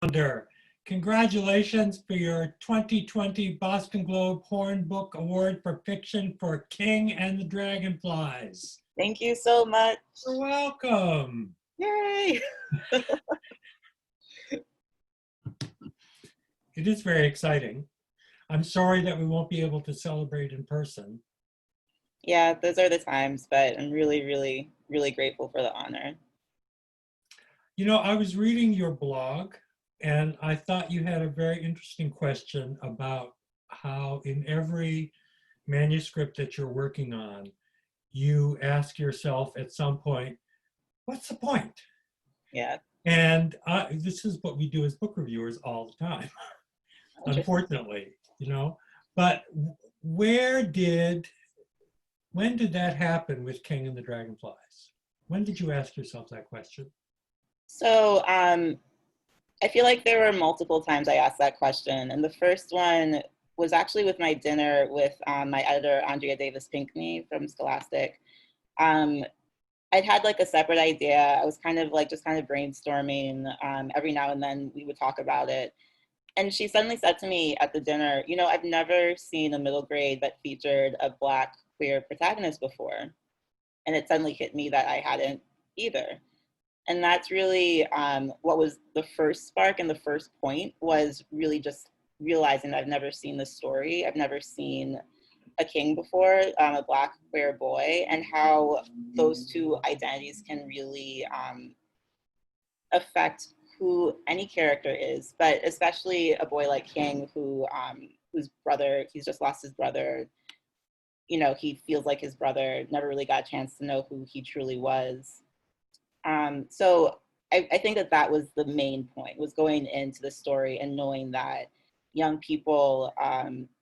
Callender. Congratulations for your 2020 Boston Globe Horn Book Award for Fiction for King and the Dragonflies. Thank you so much. You're welcome. Yay! It is very exciting. I'm sorry that we won't be able to celebrate in person. Yeah, those are the times, but I'm really, really, really grateful for the honor. You know, I was reading your blog and I thought you had a very interesting question about how in every manuscript that you're working on, you ask yourself at some point, what's the point? Yeah. And this is what we do as book reviewers all the time, unfortunately, you know. But when did that happen with King and the Dragonflies? When did you ask yourself that question? So I feel like there were multiple times I asked that question. And the first one was actually with my dinner with my editor, Andrea Davis Pinkney from Scholastic. I'd had like a separate idea. I was kind of brainstorming. Every now and then we would talk about it. And she suddenly said to me at the dinner, you know, I've never seen a middle grade that featured a Black queer protagonist before. And it suddenly hit me that I hadn't either. And that's really what was the first spark, and the first point was really just realizing that I've never seen this story. I've never seen a king before, a Black queer boy, and how those two identities can really affect who any character is, but especially a boy like King, whose brother, he's just lost his brother. You know, he feels like his brother never really got a chance to know who he truly was. So I think that was the main point, was going into the story and knowing that young people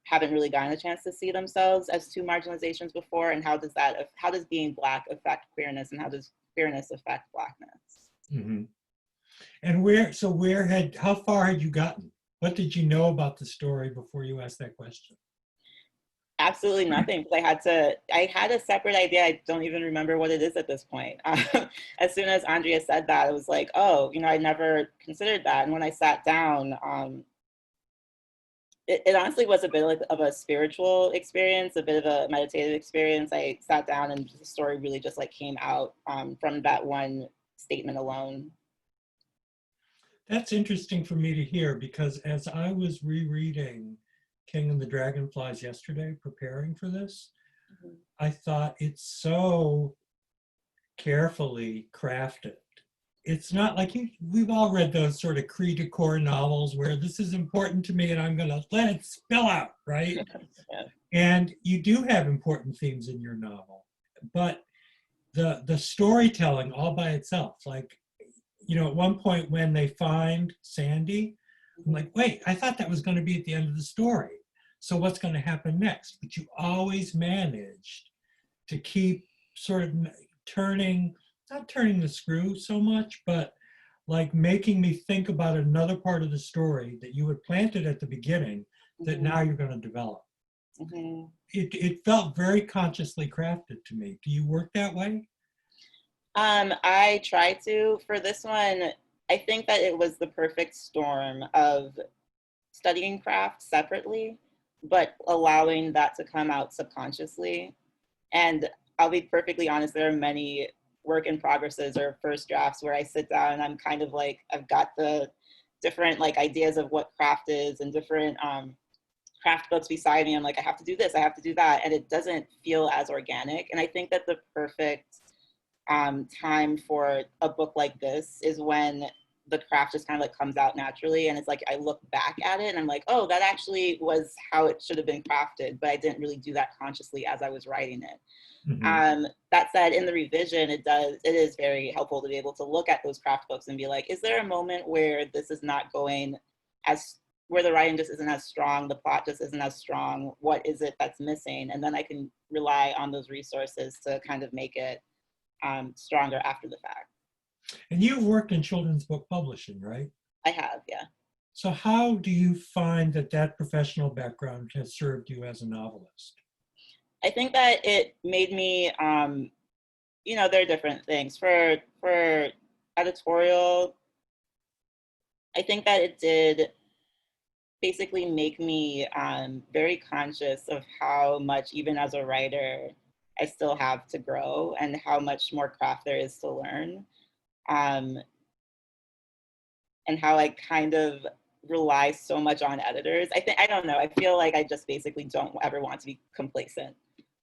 haven't really gotten a chance to see themselves as two marginalizations before, and how does being Black affect queerness, and how does queerness affect Blackness? Mm-hmm. And how far had you gotten? What did you know about the story before you asked that question? Absolutely nothing, because I had a separate idea. I don't even remember what it is at this point. As soon as Andrea said that, it was like, oh, you know, I never considered that. And when I sat down, it honestly was a bit of a spiritual experience, a bit of a meditative experience. I sat down and the story really just like came out from that one statement alone. That's interesting for me to hear, because as I was rereading King and the Dragonflies yesterday, preparing for this, I thought it's so carefully crafted. It's not like we've all read those sort of cri de coeur novels where this is important to me and I'm going to let it spill out, right? Yeah. And you do have important themes in your novel, but the storytelling all by itself, like, you know, at one point when they find Sandy, I'm like, wait, I thought that was going to be at the end of the story. So what's going to happen next? But you always managed to keep sort of not turning the screw so much, but like making me think about another part of the story that you had planted at the beginning that now you're going to develop. Mm-hmm. It felt very consciously crafted to me. Do you work that way? I try to. For this one, I think that it was the perfect storm of studying craft separately, but allowing that to come out subconsciously. And I'll be perfectly honest, there are many work in progresses or first drafts where I sit down and I'm kind of like, I've got the different like ideas of what craft is and different craft books beside me. I'm like, I have to do this, I have to do that. And it doesn't feel as organic. And I think that the perfect time for a book like this is when the craft just kind of like comes out naturally, and it's like I look back at it and I'm like, oh, that actually was how it should have been crafted, but I didn't really do that consciously as I was writing it. Mm-hmm. That said, in the revision, it is very helpful to be able to look at those craft books and be like, is there a moment where this is not going where the writing just isn't as strong, the plot just isn't as strong, what is it that's missing? And then I can rely on those resources to kind of make it stronger after the fact. And you've worked in children's book publishing, right? I have, yeah. So how do you find that professional background has served you as a novelist? I think that it made me, you know, there are different things. For editorial, I think that it did basically make me very conscious of how much, even as a writer, I still have to grow and how much more craft there is to learn. Um, and how I kind of rely so much on editors. I don't know, I feel like I just basically don't ever want to be complacent.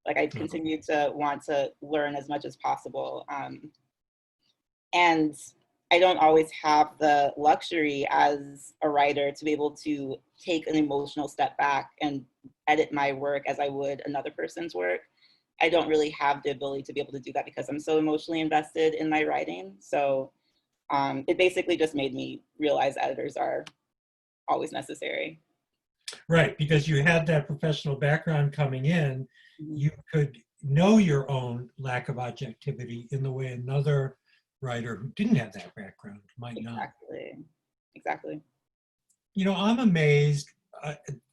Like I continue to want to learn as much as possible. And I don't always have the luxury as a writer to be able to take an emotional step back and edit my work as I would another person's work. I don't really have the ability to be able to do that because I'm so emotionally invested in my writing. So it basically just made me realize editors are always necessary. Right, because you had that professional background coming in, Mhm. you could know your own lack of objectivity in the way another writer who didn't have that background might not. Exactly. Exactly. You know, I'm amazed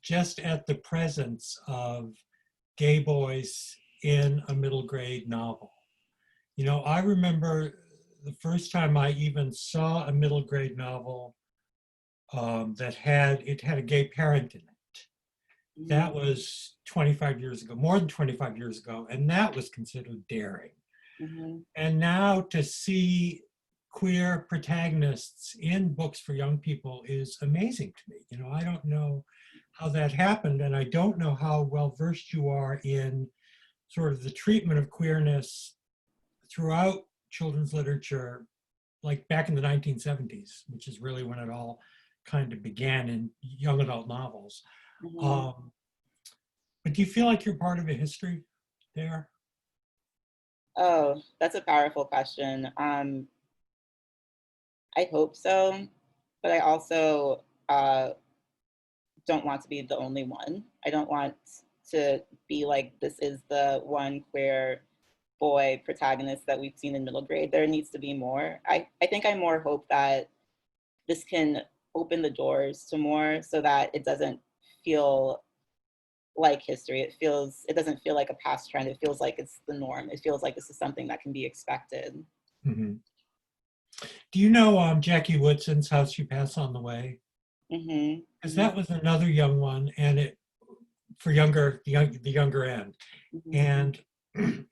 just at the presence of gay boys in a middle grade novel. You know, I remember the first time I even saw a middle grade novel that had a gay parent in it. That Mhm. was 25 years ago, more than 25 years ago, and that was considered daring. Mhm. And now to see queer protagonists in books for young people is amazing to me. You know, I don't know how that happened, and I don't know how well versed you are in sort of the treatment of queerness throughout children's literature, like back in the 1970s, which is really when it all kind of began in young adult novels. Mhm. Um, but do you feel like you're part of a history there? Oh, that's a powerful question. I hope so, but I also don't want to be the only one. I don't want to be like, this is the one queer boy protagonist that we've seen in middle grade. There needs to be more. I think I more hope that this can open the doors to more so that it doesn't feel like history. It doesn't feel like a past trend. It feels like it's the norm. It feels like this is something that can be expected. Mhm. Do you know Jackie Woodson's House You Pass on the Way? Hmm. Because Hmm. that was another young one, and it for the younger end. Hmm. And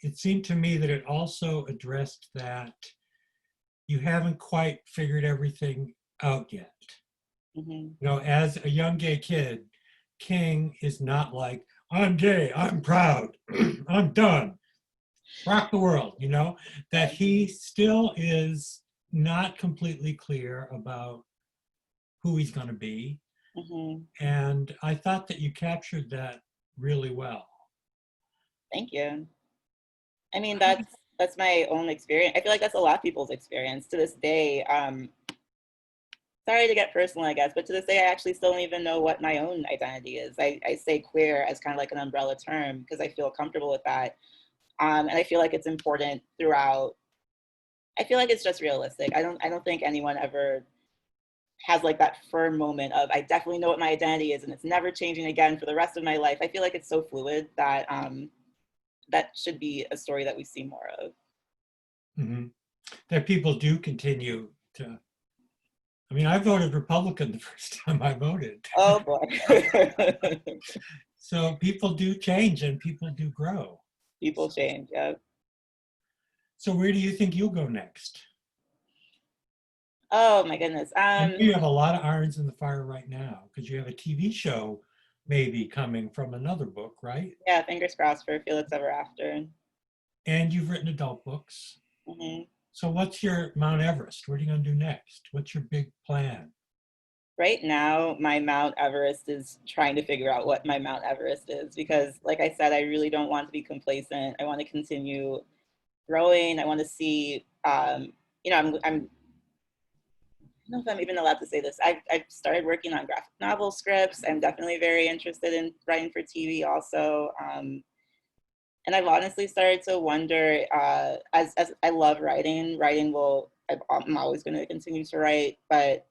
it seemed to me that it also addressed that you haven't quite figured everything out yet. Hmm. You know, as a young gay kid, King is not like, I'm gay, I'm proud, I'm done, rock the world, you know, that he still is not completely clear about who he's going to be. Hmm. And I thought that you captured that really well. Thank you. I mean, that's my own experience. I feel like that's a lot of people's experience to this day. Sorry to get personal, I guess, but to this day, I actually still don't even know what my own identity is. I say queer as kind of like an umbrella term because I feel comfortable with that. And I feel like it's important throughout. I feel like it's just realistic. I don't think anyone ever has like that firm moment of I definitely know what my identity is and it's never changing again for the rest of my life. I feel like it's so fluid that that should be a story that we see more of. Mhm. That people do continue to. I mean, I voted Republican the first time I voted. Oh boy. So people do change and people do grow. People change, yeah. So where do you think you'll go next? Oh my goodness. I know you have a lot of irons in the fire right now because you have a TV show maybe coming from another book, right? Yeah, fingers crossed for Felix Ever After. And you've written adult books. Hmm. So what's your Mount Everest? What are you going to do next? What's your big plan? Right now, my Mount Everest is trying to figure out what my Mount Everest is because, like I said, I really don't want to be complacent. I want to continue growing. I want to see, I'm I don't know if I'm even allowed to say this. I've started working on graphic novel scripts. I'm definitely very interested in writing for TV also. And I've honestly started to wonder, as I love writing, I'm always going to continue to write. But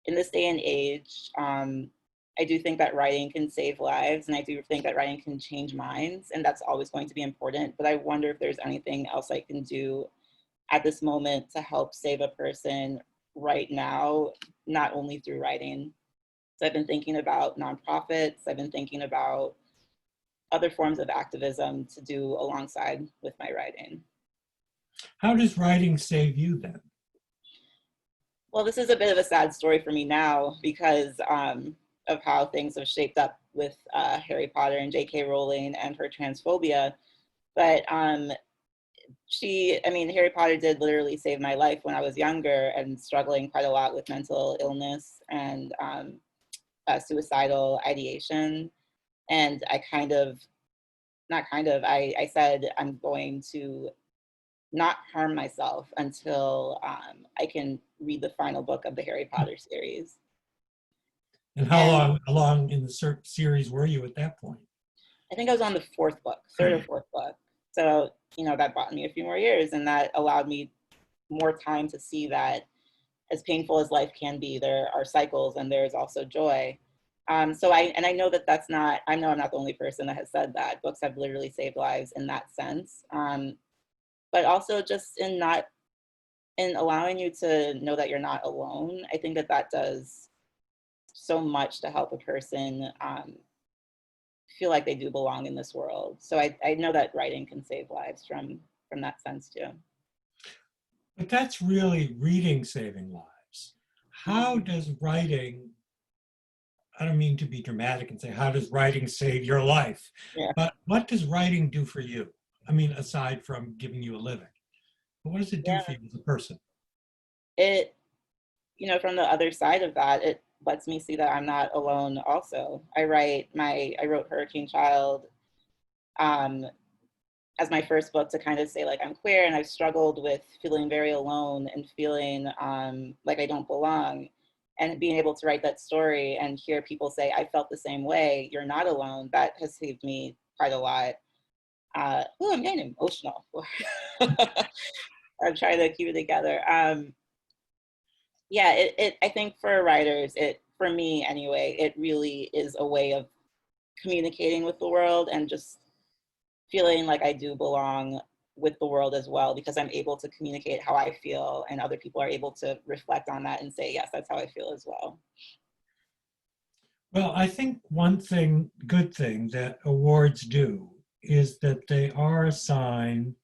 in this day and age, I do think that writing can save lives. And I do think that writing can change minds. And that's always going to be important. But I wonder if there's anything else I can do at this moment to help save a person right now, not only through writing. So I've been thinking about nonprofits, I've been thinking about other forms of activism to do alongside with my writing. How does writing save you then? Well, this is a bit of a sad story for me now because of how things have shaped up with Harry Potter and J.K. Rowling and her transphobia. But Harry Potter did literally save my life when I was younger and struggling quite a lot with mental illness and suicidal ideation. And I said, I'm going to not harm myself until I can read the final book of the Harry Potter series. And how long in the series were you at that point? I think I was on the third or fourth book. So, that bought me a few more years, and that allowed me more time to see that as painful as life can be, there are cycles and there's also joy. I know that I'm not the only person that has said that. Books have literally saved lives in that sense. But also just in allowing you to know that you're not alone. I think that does so much to help a person feel like they do belong in this world. So I know that writing can save lives from that sense too. But that's really reading saving lives. How does writing, I don't mean to be dramatic and say, how does writing save your life? Yeah. But what does writing do for you? I mean, aside from giving you a living, but what does it do for you as a person? It, from the other side of that, it lets me see that I'm not alone also. I wrote Hurricane Child as my first book to kind of say, like, I'm queer and I've struggled with feeling very alone and feeling like I don't belong. And being able to write that story and hear people say, I felt the same way, you're not alone, that has saved me quite a lot. I'm getting emotional. I'm trying to keep it together. I think for writers, for me anyway, it really is a way of communicating with the world and just feeling like I do belong with the world as well, because I'm able to communicate how I feel and other people are able to reflect on that and say, yes, that's how I feel as well. Well, I think one good thing that awards do is that they are a sign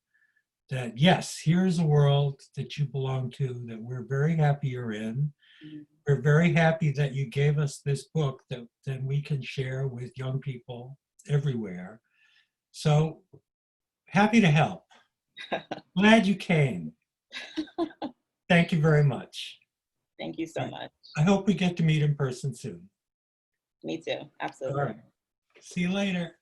that, yes, here's a world that you belong to, that we're very happy you're in. Mm-hmm. We're very happy that you gave us this book that then we can share with young people everywhere. So happy to help. Glad you came. Thank you very much. Thank you so much. I hope we get to meet in person soon. Me too. Absolutely. All right. See you later.